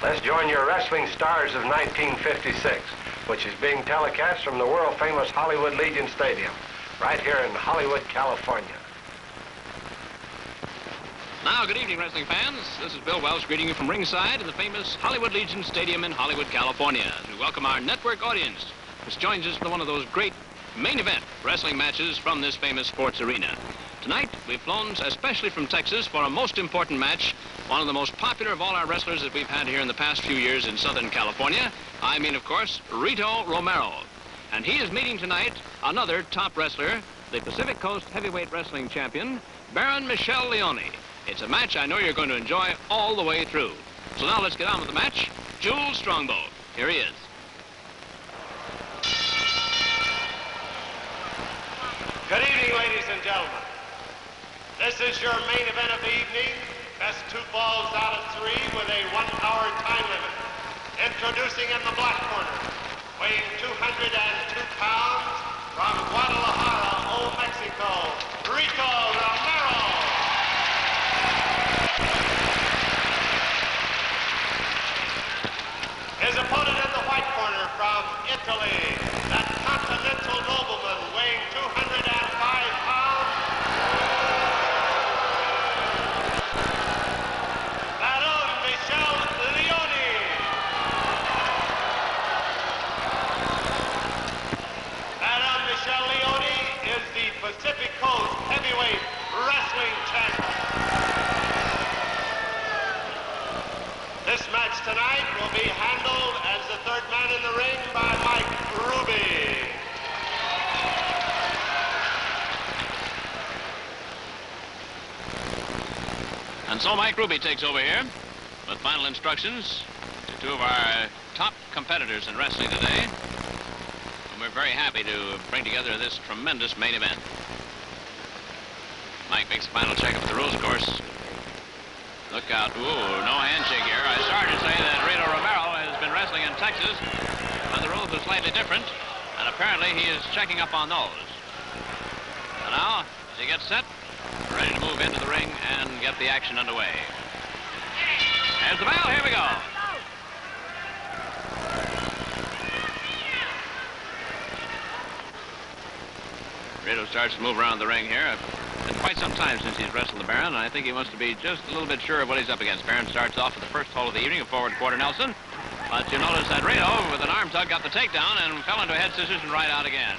Let's join your wrestling stars of 1956, which is being telecast from the world-famous Hollywood Legion Stadium, right here in Hollywood, California. Now, good evening, wrestling fans. This is Bill Welsh greeting you from ringside in the famous Hollywood Legion Stadium in Hollywood, California, as we welcome our network audience, which joins us for one of those great main event wrestling matches from this famous sports arena. Tonight, we've flown especially from Texas for a most important match, one of the most popular of all our wrestlers that we've had here in the past few years in Southern California. I mean, of course, Rito Romero. And he is meeting tonight another top wrestler, the Pacific Coast Heavyweight Wrestling Champion, Baron Michele Leone. It's a match I know you're going to enjoy all the way through. So now let's get on with the match. Jules Strongbow. Here he is. Good evening, ladies and gentlemen. This is your main event of the evening. Best 2 falls out of 3 with a 1-hour time limit. Introducing in the black corner, weighing 202 pounds, from Guadalajara, Old Mexico, Rito Romero. His opponent in the white corner from Italy, that continental nobleman weighing 205 pounds, Baron Michele Leone. Baron Michele Leone is the Pacific Coast Heavyweight Wrestling Champion. This match tonight will be handled as the third man in the ring by Mike Ruby. And so Mike Ruby takes over here with final instructions to 2 of our top competitors in wrestling today. And we're very happy to bring together this tremendous main event. Mike makes a final check of the rules, of course. Look out. Ooh, no handshake here. I started to say that Rito Romero has been wrestling in Texas, but the rules are slightly different, and apparently he is checking up on those. So now, as he gets set, ready to move into the ring and get the action underway. There's the bell. Here we go. Rito starts to move around the ring here. It's been quite some time since he's wrestled the Baron, and I think he wants to be just a little bit sure of what he's up against. Baron starts off with the first hold of the evening, a forward quarter Nelson. But you notice that Rito, with an arm tug, got the takedown and fell into a head scissors and right out again.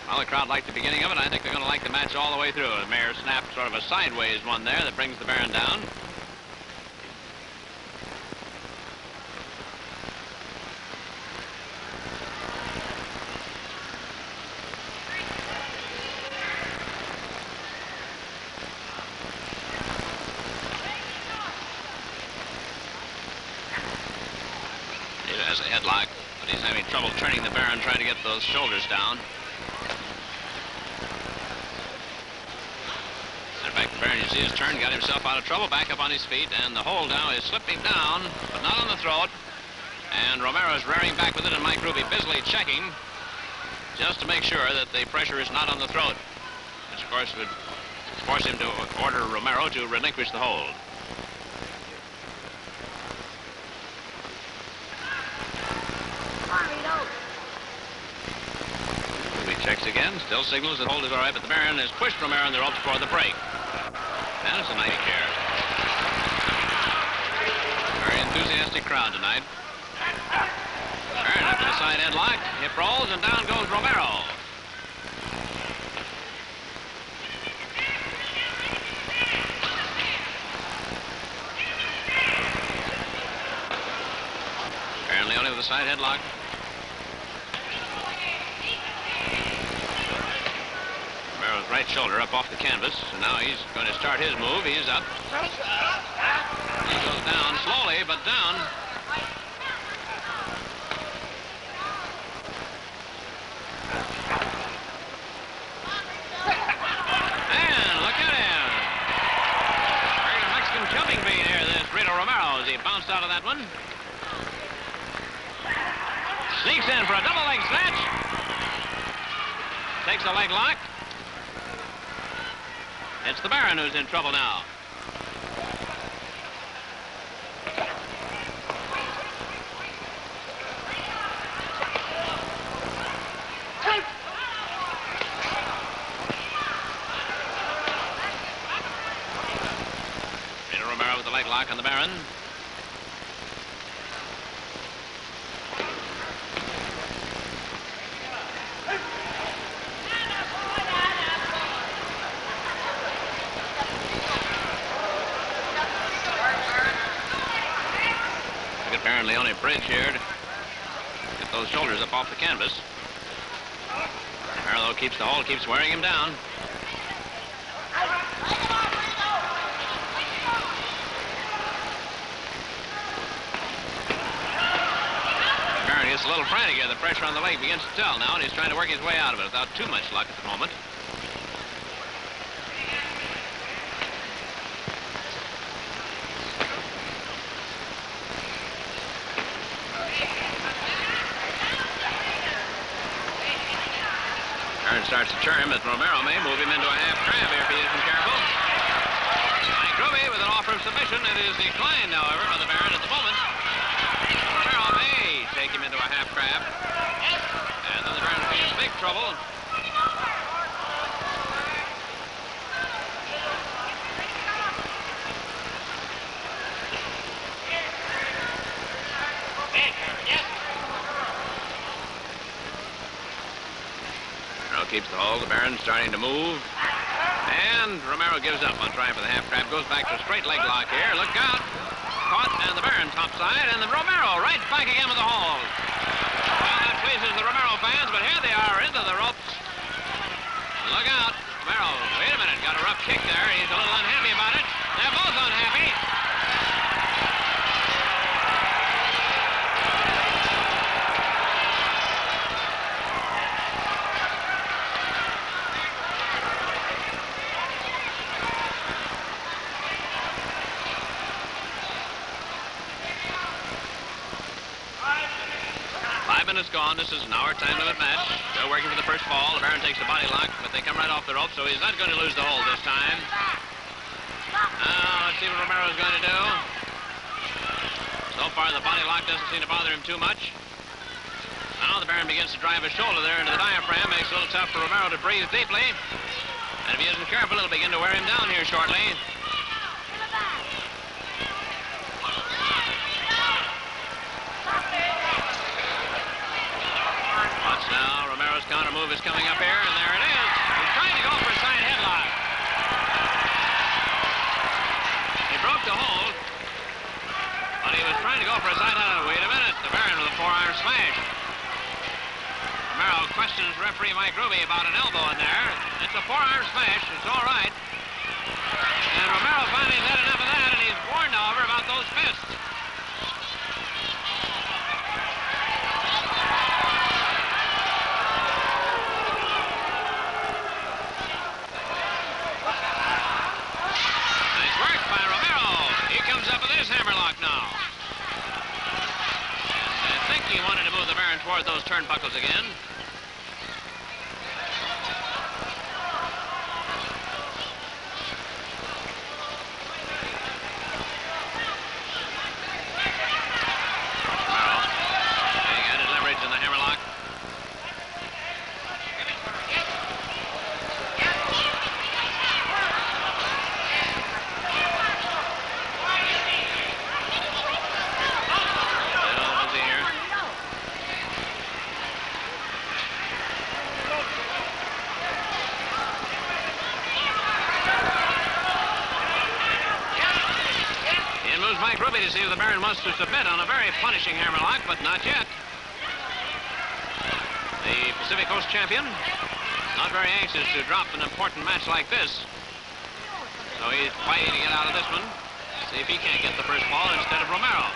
Well, the crowd liked the beginning of it. I think they're going to like the match all the way through. The Mayor snapped sort of a sideways one there that brings the Baron down. Has a headlock, but he's having trouble turning the Baron, trying to get those shoulders down. In fact, the Baron, you see his turn, got himself out of trouble, back up on his feet, and the hold now is slipping down, but not on the throat. And Romero's rearing back with it, and Mike Ruby busily checking, just to make sure that the pressure is not on the throat, which of course would force him to order Romero to relinquish the hold. Ruby checks again, still signals that hold is all right, but the Baron has pushed Romero in the ropes for the break. And it's a nice care. Very enthusiastic crowd tonight. Baron up to the side headlock, hip rolls, and down goes Romero. Baron Leone with a side headlock. Romero's right shoulder up off the canvas, and now he's going to start his move. He is up. He goes down slowly, but down. And look at him. Regular Mexican jumping beat here, this Rito Romero, as he bounced out of that one. Sneaks in for a double leg snatch. Takes a leg lock. It's the Baron who's in trouble now. Romero with the leg lock on the Baron. Look at Baron Leone bridge here to get those shoulders up off the canvas. Romero, though, keeps the hold, keeps wearing him down. Gets a little frantic here. The pressure on the leg begins to tell now, and he's trying to work his way out of it without too much luck at the moment. Aaron starts to turn him, but Romero may move him into a half crab here if he isn't careful. Mike Ruby with an offer of submission. It is declined, however, by the Baron at the moment. Romero may take him into a half crab. And then the Baron will be in big trouble. Romero keeps the hold. The Baron's starting to move. And Romero gives up on trying for the half crab. Goes back to a straight leg lock here. Look out. Caught, and the Baron topside, and the Romero right back again with the hold. Well, that pleases the Romero fans, but here they are into the ropes. Look out. Romero, wait a minute, got a rough kick there. He's a little unhappy about it. They're both unhappy. Minutes gone. This is an hour time limit match. Still working for the first fall. The Baron takes the body lock, but they come right off the rope, so he's not going to lose the hold this time. Now, let's see what Romero's going to do. So far, the body lock doesn't seem to bother him too much. Now the Baron begins to drive his shoulder there into the diaphragm. Makes it a little tough for Romero to breathe deeply. And if he isn't careful, it'll begin to wear him down here shortly. Now, Romero's counter move is coming up here, and there it is. He's trying to go for a side headlock. He broke the hold, but he was trying to go for a side headlock. Wait a minute, the Baron with a forearm smash. Romero questions referee Mike Ruby about an elbow in there. It's a forearm smash, it's all right. And Romero finally has had enough of that, and he's warned, however, about those fists. Up with this hammerlock now. And I think he wanted to move the Baron toward those turnbuckles again. Romero getting added leverage in the hammerlock. Mike Ruby to see if the Baron wants to submit on a very punishing hammerlock, but not yet. The Pacific Coast champion, not very anxious to drop an important match like this. So he's fighting to get out of this one. See if he can't get the first ball instead of Romero.